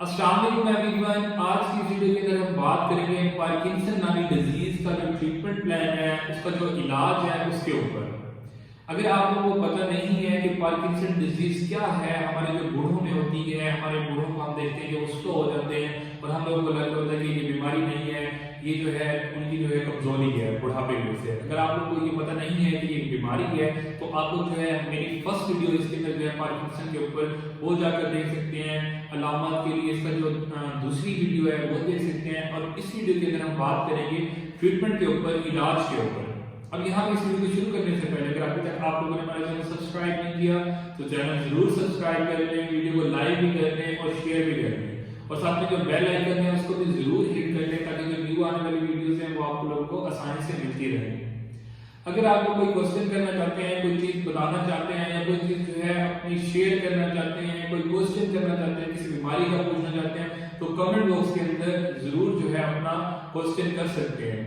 अस्सलाम वालेकुम एवरीवन। आज की वीडियो के अंदर हम बात करेंगे पार्किंसन नामी डिजीज का जो ट्रीटमेंट प्लान है, उसका जो इलाज है उसके ऊपर। अगर आप लोगों को पता नहीं है कि पार्किंसन डिजीज क्या है, हमारे जो बूढ़ों में होती है, हमारे बूढ़ों को हम देखते हैं कि वो स्लो हो जाते हैं और हम लोगों को लगता होता है कि ये बीमारी नहीं है, ये जो है उनकी जो है कमजोरी है बुढ़ापे में से। अगर आप लोगों को ये पता नहीं है कि ये बीमारी है तो आप लोग जो है मेरी फर्स्ट वीडियो इसके अंदर जो है पार्किंसन के ऊपर वो जाकर देख सकते हैं। अलामत के लिए इसका जो दूसरी वीडियो है वो देख सकते हैं। और इस वीडियो के अंदर हम बात करेंगे ट्रीटमेंट के ऊपर, इलाज के ऊपर। अब यहाँ पे इस वीडियो को शुरू करने से पहले अगर अभी तक आप लोगों ने हमारा चैनल सब्सक्राइब नहीं किया तो चैनल जरूर सब्सक्राइब कर लें, वीडियो को लाइक भी कर लें और शेयर भी कर लें, और साथ में जो बेल आइकन है उसको भी जरूर हिट कर लें ताकि जो न्यू आने वाली वीडियोस हैं वो आप लोगों को आसानी से मिलती रहे। अगर आप लोग कोई क्वेश्चन करना चाहते हैं, कोई चीज बताना चाहते हैं, या कोई चीज जो है अपनी शेयर करना चाहते हैं, कोई क्वेश्चन करना चाहते हैं, किसी बीमारी का पूछना चाहते हैं, तो कमेंट बॉक्स के अंदर जरूर जो है अपना क्वेश्चन कर सकते हैं।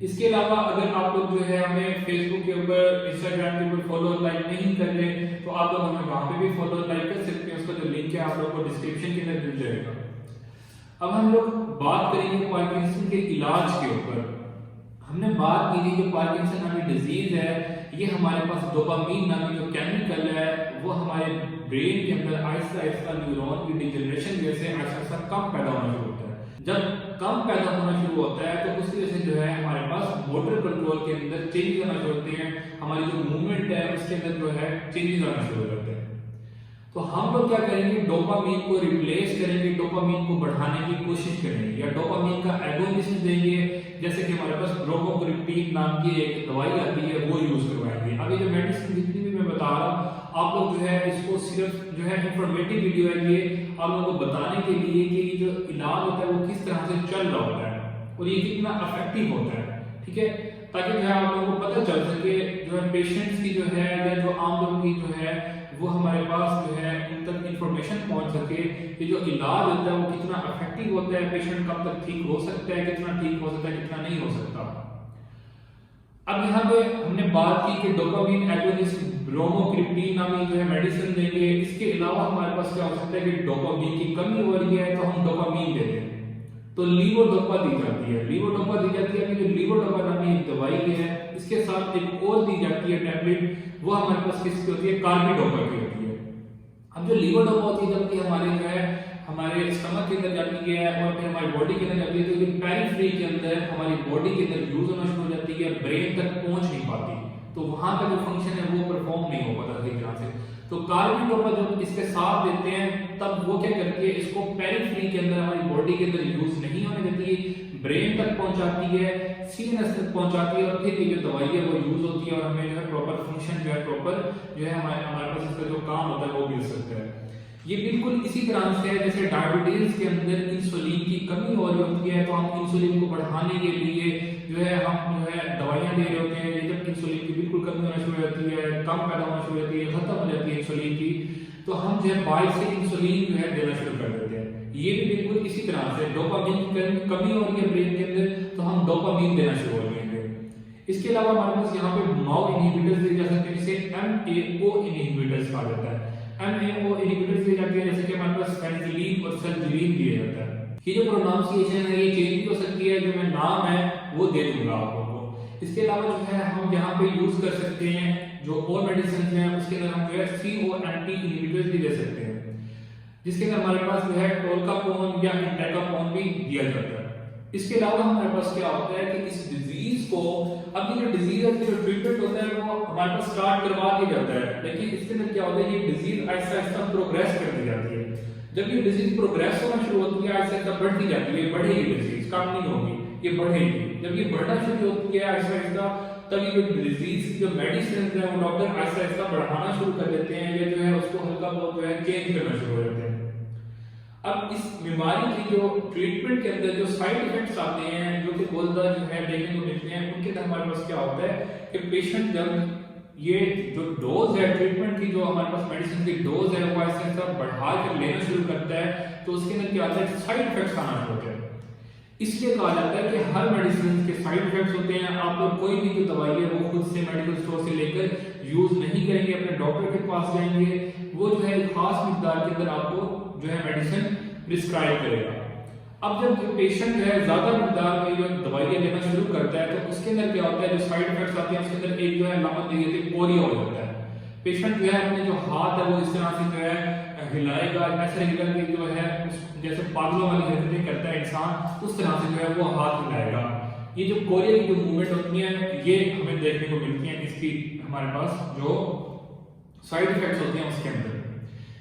इसके अलावा अगर आप लोग जो है हमें फेसबुक के ऊपर, इंस्टाग्राम के ऊपर फॉलो लाइक नहीं कर रहे तो आप लोग हमें वहां पे भी फॉलो लाइक कर सकते हैं। उसका जो लिंक है आप लोग को डिस्क्रिप्शन के अंदर मिल जाएगा। अब हम लोग बात करेंगे पार्किंसन के इलाज के ऊपर। हमने बात की थी जो पार्किंसन नामी डिजीज है, ये हमारे पास डोपामीन नामी जो केमिकल है वो हमारे ब्रेन के अंदर आहिस्ता आहिस्ता न्यूरॉन की डिजनरेशन जैसे आहिस्ता आहिस्ता कम पैदा होना शुरू होता है। जब कम पैदा होना शुरू होता है तो उसकी वजह से जो है हमारे पास मोटर कंट्रोल के अंदर चेंजेस आना शुरू होते हैं, हमारी जो मूवमेंट है उसके अंदर जो है चेंजेस आना शुरू हो जाते हैं। तो हम लोग क्या करेंगे, डोपामीन को रिप्लेस करेंगे, डोपामीन को बढ़ाने की कोशिश करेंगे या डोपामीन का एगोनिस्ट देंगे। जैसे कि हमारे पास ब्रोमोक्रिप्टीन नाम की एक दवाई आती है वो यूज करवाएंगे। अभी जो मेडिसिन जितनी भी मैं बता रहा हूँ आप लोग जो है इसको सिर्फ जो है इंफॉर्मेटिव वीडियो है ये आप लोगों को बताने के लिए कि जो इलाज होता है वो किस तरह से चल रहा होता है और ये कितना इफेक्टिव होता है, ठीक है, ताकि जो है आप लोगों को पता चल सके जो है पेशेंट्स की जो है या जो आम लोगों की जो है वो हमारे पास जो है उन तक इंफॉर्मेशन पहुंच सके कि जो इलाज होता है वो कितना इफेक्टिव होता है, पेशेंट कब तक ठीक हो सकता है, कितना ठीक हो सकता है, कितना नहीं हो सकता। अब यहाँ पे हमने बात की कि डोपामीन एगोनिस्ट ब्रोमोक्रिप्टीन नामी जो है मेडिसिन देंगे। इसके अलावा हमारे पास क्या हो सकता है कि डोपामीन की कमी हो रही है तो हम डोपामीन देते हैं तो लीवोडोपा दी जाती है। लीवोडोपा दी जाती है कि जो लीवोडोपा नामी एक दवाई है इसके साथ एक और दी जाती है टैबलेट, वो हमारे पास किसकी होती है, कार्बिडोपा की होती है। अब जो लीवोडोपा होती है जबकि हमारे जो है हमारे स्टमक के अंदर जाती है और फिर हमारी बॉडी के अंदर जाती है तो ये पेरिफेरी के अंदर हमारी बॉडी के अंदर यूज होना शुरू हो जाती है, ब्रेन तक पहुंच नहीं पाती, तो वहां का जो फंक्शन है वो परफॉर्म नहीं हो पाता सही तरह से। तो कार्बिडोपा जब इसके साथ देते हैं तब वो क्या करती है, इसको पेरिफेरी के अंदर हमारी बॉडी के अंदर यूज नहीं होने देती, ब्रेन तक पहुंचाती है, सीएनएस तक पहुंचाती है और फिर ये जो दवाई है वो यूज होती है और हमें जो है प्रॉपर फंक्शन जो है प्रॉपर जो है हमारे पास इसका जो काम होता है वो मिल सकता है। ये बिल्कुल इसी तरह से है जैसे डायबिटीज के अंदर इंसुलिन की कमी हो रही होती है तो हम इंसुलिन को बढ़ाने के लिए जो है हम जो है दवाइयां दे रहे होते हैं। जब इंसुलिन की बिल्कुल कमी होना शुरू हो जाती है, कम पैदा होना शुरू हो जाती है, खत्म हो जाती है इंसुलिन की, तो हम जो है बाहर से इंसुलिन जो है देना शुरू कर देते हैं। ये भी बिल्कुल इसी तरह से डोपामीन की कमी हो रही है ब्रेन के अंदर तो हम डोपामीन देना शुरू हो जाएंगे। इसके अलावा हमारे पास यहाँ पे माओ इनहिबिटर्स दिए जा सकते हैं जिसे MAO इनहिबिटर्स कहा जाता है। MAO इनहिबिटर्स दिए जाते हैं जैसे कि हमारे पास पेनिसिलिन और सर्जिलिन दिया जाता है। ये जो प्रोनाउंसिएशन है ये चेंज भी हो सकती है, जो मैं नाम है वो दे दूंगा आप लोगों को। इसके अलावा जो है हम यहाँ पे यूज कर सकते हैं जो और मेडिसिन हैं उसके अंदर हम जो है COMT इनहिबिटर्स भी दे सकते हैं जिसके अंदर हमारे पास जो है टोल्कापोन या इंटेकापोन भी दिया जाता है। इसके अलावा हमारे पास क्या होता है कि इस डिजीज को, अब ये जो डिजीज है जो ट्रीटमेंट होता है वो हमारे पास स्टार्ट करवा दिया जाता है, लेकिन इसके अंदर क्या होता है ये डिजीज आहिस्ता आहिस्ता प्रोग्रेस कर दी जाती है। जब ये डिजीज प्रोग्रेस होना शुरू होती है आहिस्ता आहिस्ता बढ़ती जाती है, बढ़ेगी डिजीज, कम नहीं होगी, ये बढ़ेगी। जब ये बढ़ना शुरू होती है आहिस्ता आहिस्ता तब ये जो डिजीज जो मेडिसिन है वो डॉक्टर आहिस्ता आहिस्ता बढ़ाना शुरू कर देते हैं या जो है उसको हल्का बहुत जो है चेंज करना शुरू हो जाते हैं। अब इस बीमारी की जो ट्रीटमेंट के अंदर जो साइड इफेक्ट्स आते हैं जो कि बोलता जो है देखने को मिलते हैं उनके अंदर हमारे पास क्या होता है कि पेशेंट जब ये जो डोज है ट्रीटमेंट की, जो हमारे पास मेडिसिन की डोज है वो आहिस्ता आहिस्ता बढ़ा कर लेना शुरू करता है तो उसके अंदर क्या होता है, साइड इफेक्ट्स आना शुरू होते हैं। इसलिए कहा जाता है कि हर मेडिसिन के साइड इफेक्ट्स होते हैं। आप लोग कोई भी जो दवाई है वो खुद से मेडिकल स्टोर से लेकर यूज नहीं करेंगे, अपने डॉक्टर के पास जाएंगे, वो जो है खास मिकदार के अंदर आपको जो है मेडिसिन प्रिस्क्राइब करेगा। अब जब पेशेंट जो है ज्यादा मकदार में जो दवाइयां लेना शुरू करता है तो उसके अंदर क्या होता है, जो साइड इफेक्ट्स आते हैं उसके अंदर एक जो है लामत दी जाती है, कोरिया हो जाता है। पेशेंट जो है अपने जो हाथ है वो इस तरह से जो है हिलाएगा, ऐसा लगेगा कि जो है जैसे पागलों वाली हरकतें करता है इंसान, उस तरह से जो है वो हाथ हिलाएगा। ये जो कोरिया की जो मूवमेंट होती है ये हमें देखने को मिलती है इसकी हमारे पास जो साइड इफेक्ट्स होते हैं उसके अंदर।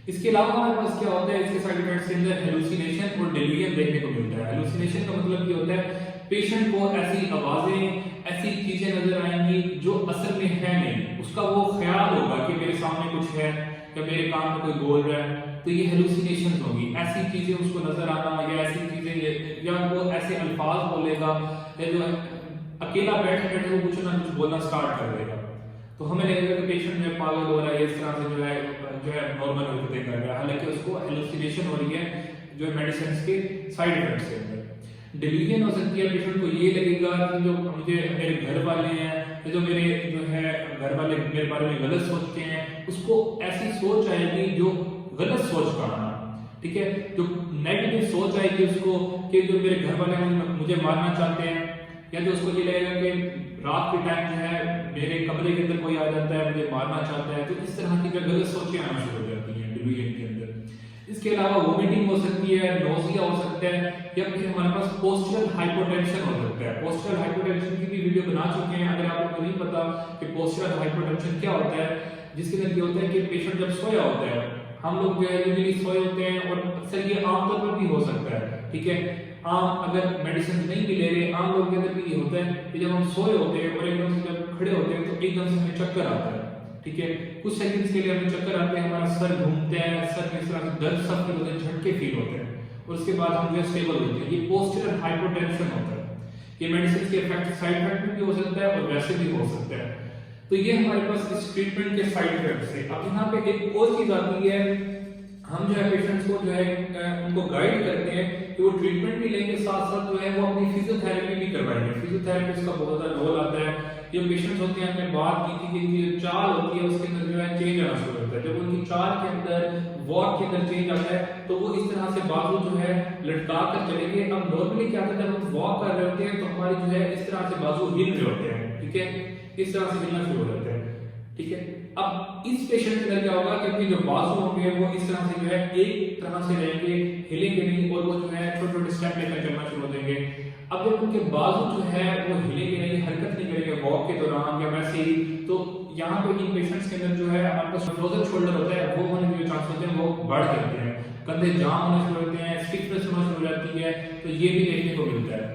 इसके अलावा हमारे पास क्या होता है, इसके साइड इफेक्ट्स के अंदर हेलुसिनेशन और डेल्यूजन देखने को मिलता है। हेलुसिनेशन का मतलब ये होता है पेशेंट को ऐसी आवाजें, ऐसी चीजें नजर आएंगी जो असल में है नहीं, उसका वो ख्याल होगा कि मेरे सामने कुछ है या मेरे कान में कोई बोल रहा है, तो ये हेलुसिनेशन होगी। ऐसी चीजें उसको नजर आना या ऐसी चीजें या वो ऐसे अल्फाज बोलेगा या जो अकेला बैठे बैठे वो कुछ ना कुछ बोलना स्टार्ट कर देगा, तो हमें लगेगा कि पेशेंट जो पागल हो रहा है, इस तरह से जो है नॉर्मल हरकतें कर रहा है, हालांकि उसको हेलुसिनेशन हो रही है जो मेडिसिन के साइड इफेक्ट्स के अंदर। डिलीजन हो सकती है, पेशेंट को ये लगेगा कि जो मुझे मेरे घर वाले हैं या जो मेरे जो है घर वाले मेरे बारे में गलत सोचते हैं, उसको ऐसी सोच आएगी जो गलत सोच का आना, ठीक है, जो नेगेटिव सोच आएगी उसको कि जो मेरे घर वाले मुझे मारना चाहते हैं, या जो उसको ये लगेगा कि रात के टाइम जो है मेरे कमरे के अंदर कोई आ जाता है मुझे मारना चाहता है, तो इस तरह की जो गलत सोचें आना शुरू हो जाती हैं डिलीजन के अंदर। इसके अलावा वोमिटिंग हो सकती है, नोजिया हो सकता है, या फिर हमारे पास पोस्चरल हाइपोटेंशन हो सकता है। पोस्चरल हाइपोटेंशन की भी वीडियो बना चुके हैं, अगर आपको नहीं पता कि पोस्चरल हाइपोटेंशन क्या होता है, जिसके अंदर ये होता है कि पेशेंट जब सोया होता है, हम लोग जो है यूजुअली सोए होते हैं और अक्सर ये आमतौर पर भी हो सकता है, ठीक है, आम अगर मेडिसिन नहीं भी ले रहे, आम लोगों के अंदर भी ये होता है कि जब हम सोए होते हैं और एकदम से जब खड़े होते हैं तो एकदम से हमें चक्कर आता है, ठीक है, कुछ सेकंड्स के लिए हमें चक्कर आते हैं, हमारा सर घूमते हैं, सर में इस तरह से दर्द सा फील होता है, झटके फील होते हैं और उसके बाद हम जो है स्टेबल होते हैं। ये पोस्चरल हाइपोटेंशन होता है। ये मेडिसिन के इफेक्ट साइड इफेक्ट भी हो सकता है और वैसे भी हो सकता है। तो ये हमारे पास इस ट्रीटमेंट के साइड इफेक्ट्स है। अब यहाँ पे एक और चीज आती है, हम जो है पेशेंट्स को जो है उनको गाइड करते हैं कि वो ट्रीटमेंट भी लेंगे, साथ साथ जो है वो अपनी फिजियोथेरेपी भी करवाएंगे। फिजियोथेरेपिस्ट का बहुत ज्यादा रोल आता है। ये पेशेंट्स होते हैं, हमने बात की थी कि जो चाल होती है उसके अंदर जो है चेंज आना शुरू होता है। जब उनकी चाल के अंदर वॉक के अंदर चेंज आता है तो वो इस तरह से बाजू जो है लटका कर चलेंगे। अब नॉर्मली क्या होता है, जब हम वॉक कर रहे होते हैं तो हमारी जो है इस तरह से बाजू हिल रहे होते हैं, ठीक है, इस तरह से हिलना शुरू हो जाते हैं, ठीक है। अब इस पेशेंट के अंदर क्या होगा कि उनके जो बाजू होंगे वो इस तरह से जो है एक तरह से रहेंगे, हिलेंगे नहीं और वो जो है छोटे छोटे स्टेप लेकर चलना शुरू हो देंगे। अब जब उनके बाजू जो है वो हिलेंगे नहीं, हरकत नहीं करेंगे वॉक के दौरान या वैसे ही, तो यहाँ पे इन पेशेंट्स के अंदर जो है हमारे पास फ्रोजन शोल्डर होता है, वो होने के जो चांस होते हैं वो बढ़ जाते हैं, कंधे जाम होने शुरू होते हैं, स्टिफनेस होना शुरू हो जाती है, तो ये भी देखने को मिलता है।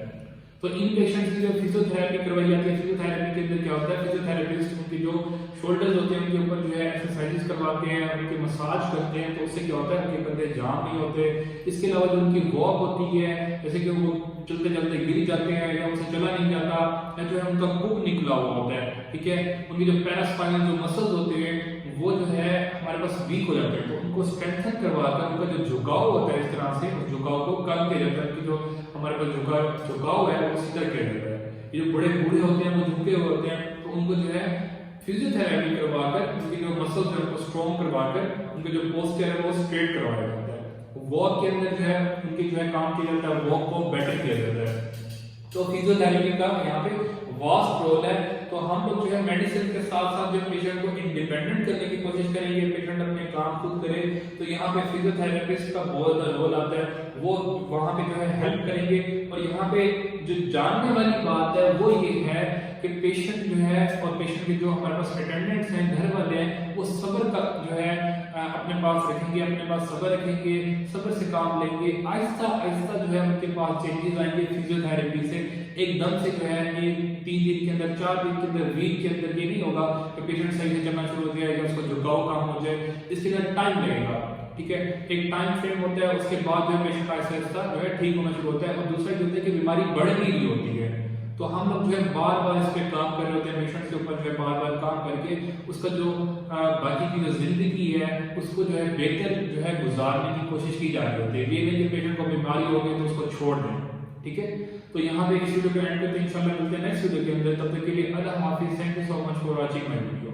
तो इन पेशेंट्स की जो फिजियोथेरेपी करवाई जाती है, फिजियोथेरेपी के अंदर क्या होता है, फिजियोथेरेपिस्ट उनके जो शोल्डर्स होते हैं उनके ऊपर जो है एक्सरसाइजेस करवाते हैं, उनकी मसाज करते हैं, तो उससे क्या होता है उनके कंधे जाम नहीं होते। इसके अलावा जो उनकी वॉक होती है, जैसे कि वो चलते चलते गिर जाते हैं या उनसे चला नहीं जाता या जो है उनका कुक निकला हुआ होता है, ठीक है, उनकी जो पैरास्पाइनल जो मसल्स होते हैं वो जो है हमारे पास वीक हो जाते हैं, तो उनको स्ट्रेंथन करवाकर उनका जो झुकाव होता है इस तरह से उस झुकाव को कम किया जाता है कि जो हमारे पास झुकाव है वो सीधा किया जाता है। ये जो बड़े बूढ़े होते हैं वो झुके हुए होते हैं, तो उनको जो है फिजियोथेरेपी करवाकर उनकी जो मसल्स है उनको स्ट्रॉन्ग करवाकर उनके जो पोस्चर है वो स्ट्रेट करवाया जाता है। वॉक के अंदर जो है उनकी जो है काम किया जाता है, वॉक को बेटर किया जाता है। तो फिजियोथेरेपी का यहाँ पे वास्ट रोल है। तो हम लोग जो है मेडिसिन के साथ साथ जो पेशेंट को इंडिपेंडेंट करने की कोशिश करेंगे, पेशेंट अपने काम खुद करे, तो यहाँ पे फिजियोथेरेपिस्ट का बहुत बड़ा रोल आता है, वो वहाँ पे जो है हेल्प करेंगे। और यहाँ पे जो जानने वाली बात है वो ये है कि पेशेंट जो है और पेशेंट के जो हमारे पास अटेंडेंट्स हैं, घर वाले हैं, वो सब्र का जो है अपने पास रखेंगे, अपने पास सब्र रखेंगे, सब्र से काम लेंगे, आहिस्ता आहिस्ता जो है उनके पास चेंजेस आएंगे फिजियोथेरेपी से। एकदम से जो है ये 3 दिन के अंदर, 4 दिन के अंदर, वीक के अंदर ये नहीं होगा कि पेशेंट सही से चलना शुरू हो जाएगा, उसको झुकाव कम हो जाए, इसके अंदर टाइम लगेगा, ठीक है, एक टाइम फ्रेम होता है, उसके बाद जो है पेशेंट आहिस्ता आहिस्ता जो है ठीक होना शुरू होता है। और दूसरा ये होता है कि बीमारी बढ़ नहीं रही होती है, तो हम लोग जो है बार बार इस पे काम कर रहे होते हैं, पेशेंट के ऊपर जो है बार बार काम करके उसका जो बाकी की जो जिंदगी है उसको जो है बेहतर जो है गुजारने की कोशिश की जा रही होती है। ये नहीं कि पेशेंट को बीमारी हो गई तो उसको छोड़ दें, ठीक है। तो यहाँ पे इस वीडियो को एंड करते हैं, इंशाल्लाह मिलते हैं नेक्स्ट वीडियो के अंदर। तब तक के लिए अल्लाह हाफिज़, thank you so much for watching my video.